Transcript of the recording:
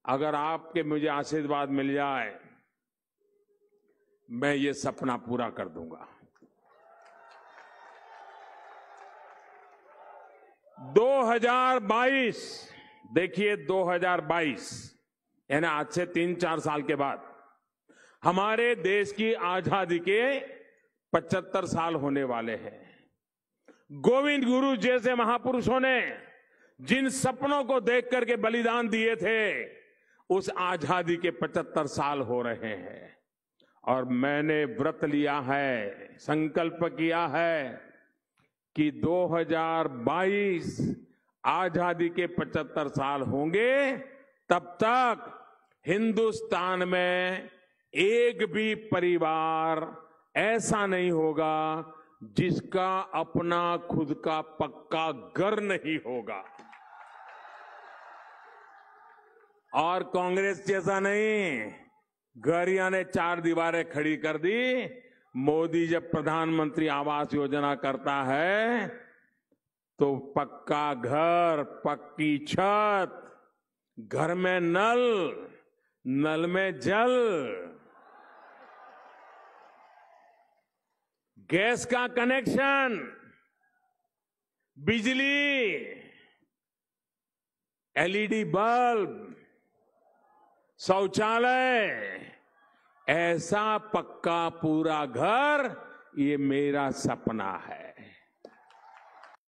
अगर आपके मुझे आशीर्वाद मिल जाए, मैं ये सपना पूरा कर दूंगा। 2022, देखिए 2022 यानी आज से 3-4 साल के बाद हमारे देश की आजादी के 75 साल होने वाले हैं। गोविंद गुरु जैसे महापुरुषों ने जिन सपनों को देख करके बलिदान दिए थे, उस आजादी के 75 साल हो रहे हैं। और मैंने व्रत लिया है, संकल्प किया है कि 2022 आजादी के 75 साल होंगे, तब तक हिंदुस्तान में एक भी परिवार ऐसा नहीं होगा जिसका अपना खुद का पक्का घर नहीं होगा। और कांग्रेस जैसा नहीं, गरिया ने 4 दीवारें खड़ी कर दी। मोदी जब प्रधानमंत्री आवास योजना करता है तो पक्का घर, पक्की छत, घर में नल, नल में जल, गैस का कनेक्शन, बिजली, एलईडी बल्ब, शौचालय, ऐसा पक्का पूरा घर, ये मेरा सपना है।